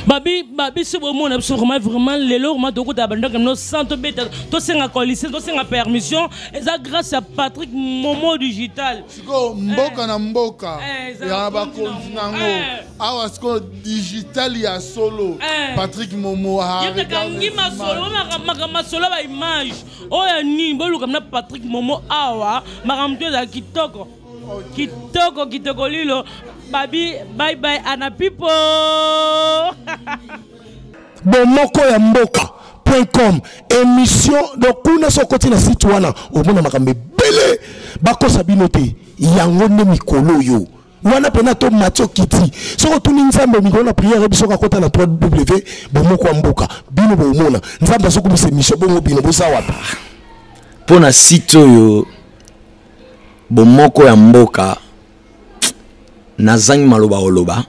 Babi, c'est vraiment les lots, moi, de côté d'abandon, nos centres bêta, tous ces coalitions, tous ces permission, et ça grâce à Patrick Momo Digital. Mboka na mboka, ya ba continent awa sko digital ya solo, Patrick Momo ha. Il y a kangi ma solo ba image. Oh ya ni bolu comme Patrick Momo awa, maramto za kitoko. Kitoko lilo. Babi, bye bye, Anna Pipo. Bomoko ya mboka.com émission donc kuna so côté na site wana omona makambe belé bako sabino te yango ne mikolo yo wana pena to Mathieu Kiti soko tuni nzambe mikolo na prière biso ka kota na 3W bomoko ya mboka bino bomona nzambe soko bise émission bongo bino bosa wapa pona site yo bomoko ya mboka nazangi maloba oloba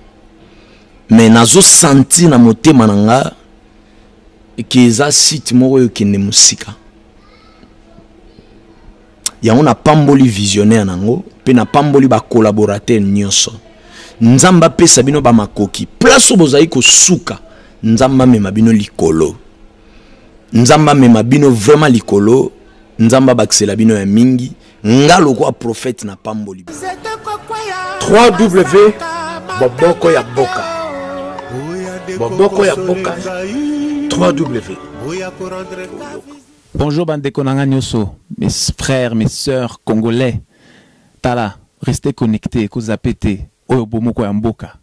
mais nazo senti na motema nanga keza site moko yo kende musika yango na pamboli visionnaire nango pe na pamboli ba collaborateur nyonso nzamba pesa bino ba makoki place bozai ko suka nzamba mema bino likolo nzamba mema bino vraiment likolo nzamba baksela bino ya mingi ngalo kwa prophète na pamboli 3W Boboko ya Boka. Boboko ya Boka. 3W. Bonjour Bandeko Nanga Nyoso, mes frères, mes sœurs congolais. Tala, restez connectés, kozapete, oyo bomoko ya mboka.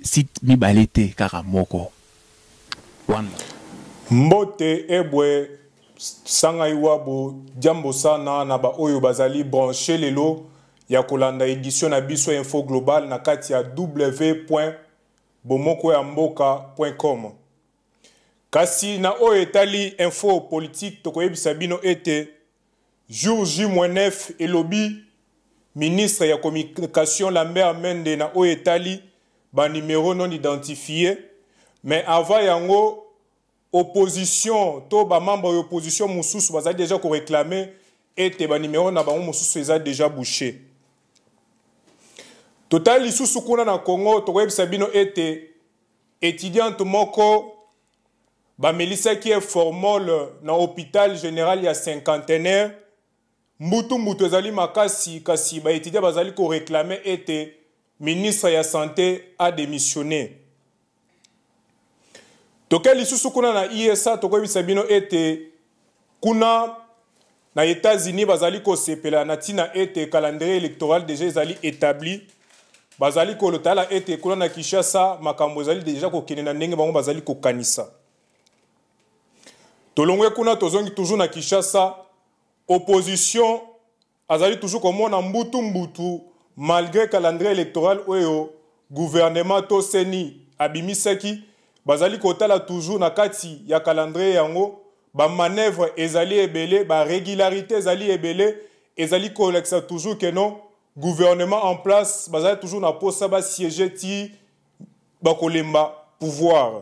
Site mibalete karamoko. One. Mbote ebwe sanga iwabo jambo sana na ba oyo bazali branché lelo ya kolanda édition na biso info global na kati ya w.bomokoyamboka.com. Kasi na oyo etali info politique tokoyebisa bino ete jour J-9 elobi ministre ya communication Lambert Mende na oyo etali ba numéro non identifié mais avant yango opposition to ba membre de opposition mususu bazali déjà ko réclamer ete ba numéro na bango mususu eza déjà bouché. Total lisusu kuna na Congo tokoyebisa bino ete étudiante moko ba Melissa qui est formol na hôpital général ya cinquantenaire mbutu ezali makasi kasi ba étudiant bazali ko réclamer ete ministre ya santé a démissionné. Tokel lisusu kuna na ISA tokoyebisa bino ete kuna na États-Unis bazali ko sepela na tina ete calendrier électoral déjà ezali établi bazali ko lotala ete kuna na Kinshasa makambo ezali déjà ko kene na ndenge bango bazali ko kanisa. Tolongwe kuna tozongi toujours na Kinshasa opposition azali toujours komona mbutu malgré calendrier électoral oyo gouvernement to seni abimisaki bazali kotala toujours na kati ya calendrier yango ba manœuvre ezali ebele ba régularité ezali ebele ezali koleksa toujours que non gouvernement en place bazali toujours na posa ba siéger ti ba kolemba pouvoir.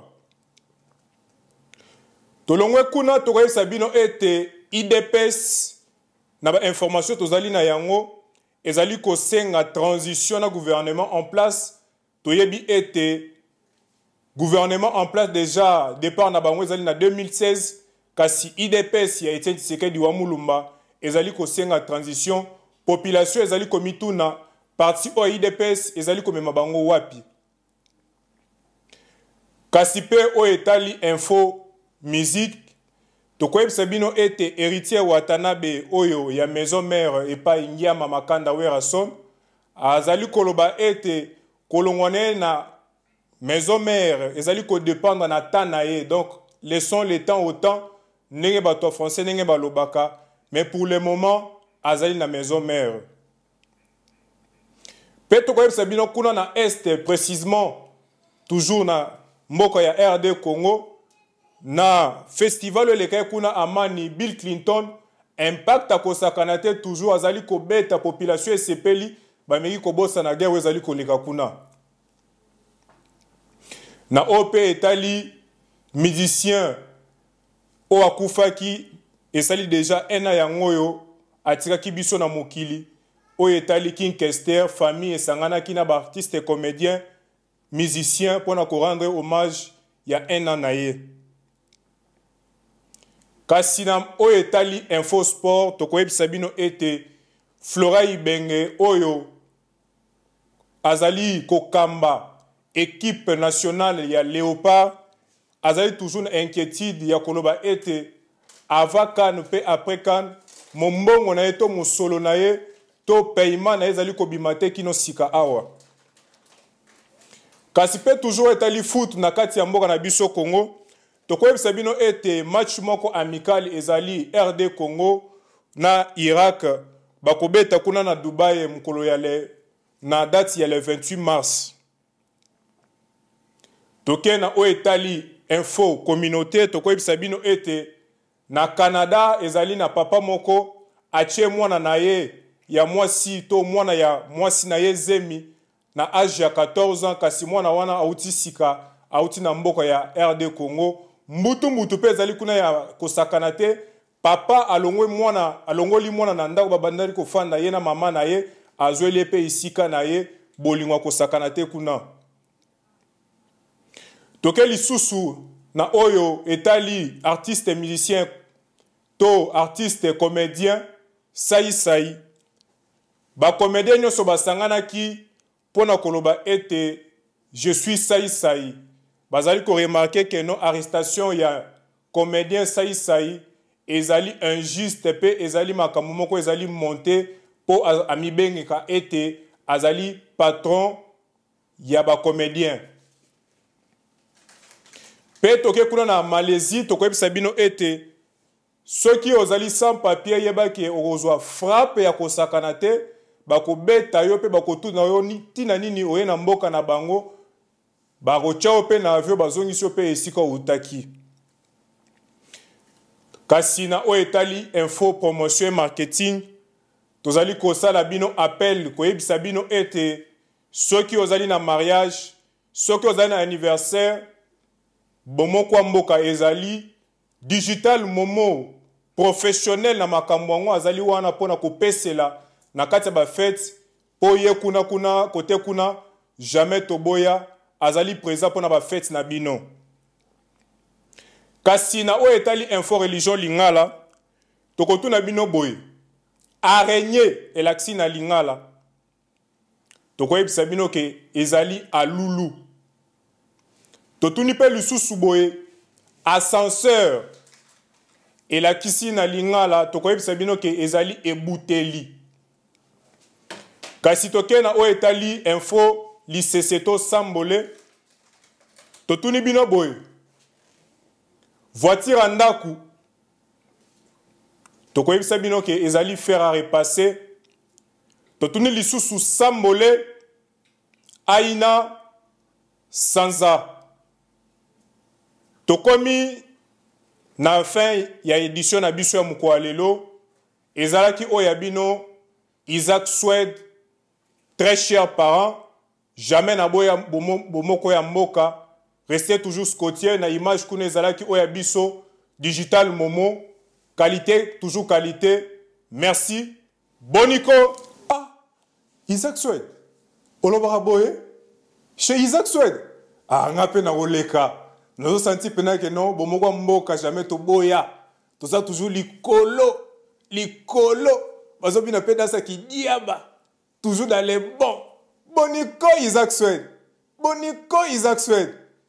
Tolongwe kuna tokoyebisa bino ete IDPS na ba information tozali na yango ezali kosenga transition na gouvernement en place toyebi ete gouvernement en place déjà départ na bango ezali na 2016 kasi IDPS ya Etienne Tshisekedi wa Mulumba ezali kosenga transition population ezali komituna parti o IDPS ezali komema bango wapi kasi pe o etali info musique tokoyebisa bino ete héritier Watanabe oyo ya maison mère epa Ngiama Makanda Werason azali koloba ete kolongwane na maison mère ezali ko dépendre na tanae donc laissons le temps au temps nenge bato français nenge balobaka mais pour le moment azali na maison mère peto koyebisa bino kuna na est précisément toujours na mboko ya RD Congo na festival eleka kuna amani Bill Clinton impact akosakana te toujours azali ko beta population esepeli bameki kobosa na guerre ezali koleka kuna na OP etali musicien o akufaki esali déjà un an yangoyo atikaki biso na mokili o etali King Kester famille esangana ki na ba artiste comédien musicien pour na ko rendre hommage ya 1 an na ye. Kasi na oyo etali Info Sport tokoyebisa bino ete Flora Ibenge oyo azali kokamba équipe nationale ya Léopard azali toujours na inquiétude ya koloba ete avant CAN pe après CAN mombongo na ye to musolo na ye to paiement na ye ezali kobima te kino sika awa. Kasi pe toujours etali foot na kati ya mboka na biso Congo tokoyebisa bino ete match moko amical ezali RD Congo na Irak bakobeta kuna na Dubai mukolo ya le na date ya le 28 mars. Toke na o etali info communauté tokoyebisa bino ete na Canada ezali na papa moko achie mwana na ye ya mwasi to mwana ya mwasi na ye zemi na age ya 14 ans kasi mwana wana auti sika auti na mboka ya RD Congo mbutu pe ezali kuna ya kosakana te papa alongoli mwana na ndako babandali kofanda ye na mama na ye azweli pe isika na ye bolingwa kosakana te kuna. Toke lisusu na oyo etali artiste musicien to artiste comédien sai ba comédien nyonso basanganaki pona koloba ete je suis sai bazali ko remarquer que non arrestation ya comédien sai ezali injuste pe ezali makambo moko ezali monté po amibengeka ete azali patron ya ba comédien. Pe toke kuna na Malaisie tokoyebisa bino ete soki ozali sans papier yebaki okozwa frappe ya kosakana te bakobeta yo pe bakotuna yo tina nini oye na mboka na bango bakotia yo pe na avion bazongisi yo pe esika utaki. Kasi na o etali info promotion marketing tozali kosala bino appel koyebisa bino ete soki ozali na mariage soki ozali na anniversaire bomo kwa mboka ezali digital momo professionnel na makambo yango azali wana pona kopesela na kati ya ba fête po ye kuna kote kuna jamais toboya azali présent pona ba fête na bino. Kasi na o etali info religion lingala tokotuna bino boye araignée elaksi na lingala tokoyebisa bino ke ezali alulu. Totuni pe lisusu boye ascenseur et la kisi na lingala tokoyebisa bino ke ezali ebuteli. Kasi toke na o etali info liseseto sambole totuni bino boye voiture andaku tokoyebisa bino ke ezali fer à repasser. Totuni lisusu sambole aina sanza. Tokomi na fin ya édition na biso ya mukwa lelo ezalaki oyabino Isaac Swed très cher parent jamais na boya bomoko ya mboka restez toujours scotier na image kuna ezalaki oyabiso digital momo qualité toujours qualité merci boniko. Ah Isaac Swed olobara boye chez Isaac Swed ngape na oleka. Nous avons senti que non, bomoko mboka jamais to boya. Tout ça toujours likolo. Bazobi na peda sa ki diaba. Toujours dans les bons. Boniko Isaac Swed.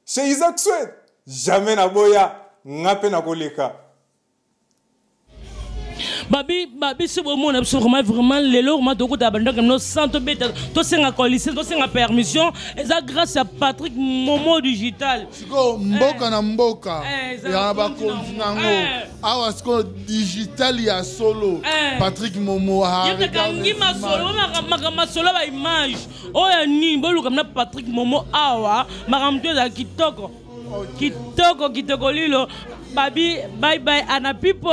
Chez Isaac Swed, jamais na boya, ngape na koleka. Babi c'est vraiment les lots ma toko tabanda comme nos santo beta to senga ko lycée to senga permission et ça grâce à Patrick Momo digital siko mboka na mboka ya ba kontinango awa siko digital ya solo Patrick Momo ha regarde ma solo ba image oya ni boluka na Patrick Momo awa makamto za kitoko lilo. Babi, bye bye, Ana Pipo.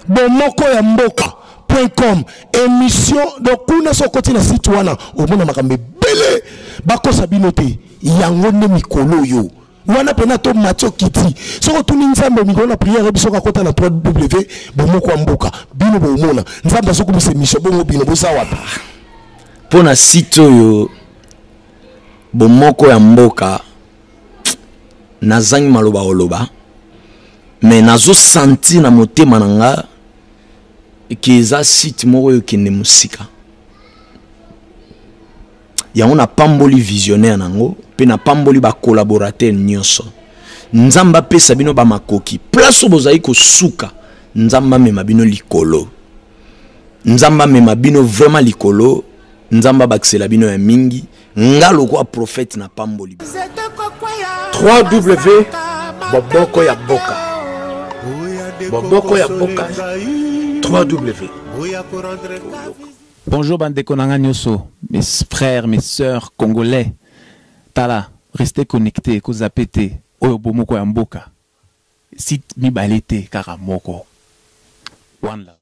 Bomoko ya mboka.com émission donc kuna so côté na site wana omona makambe bele bako sabino te yango ne mikolo yo wana pena to Mathieu Kiti soko tuni nzambe mikolo na prière biso ka kota na 3W bomoko ya mboka bino bomona nzambe soko bise mission bongo bino bosa wapa pona site yo bomoko ya mboka nazangi maloba oloba mais nazo senti na motema nanga eza site moko oyo kende musika yango na pamboli visionnaire nango pe na pamboli ba collaborateur nyonso nzamba pesa bino ba makoki place bozai ko suka nzamba mema bino likolo nzamba mema bino vraiment likolo nzamba baksela bino ya mingi ngalo kwa prophète na pamboli 3W boboko ya boka boboko ya boka 3W. Bonjour bandeko nanga nyoso, mes frères, mes sœurs congolais. Tala, restez connectés, ko zapete, oyo bomoko ya mboka. Site mibalete kaka moko. One love.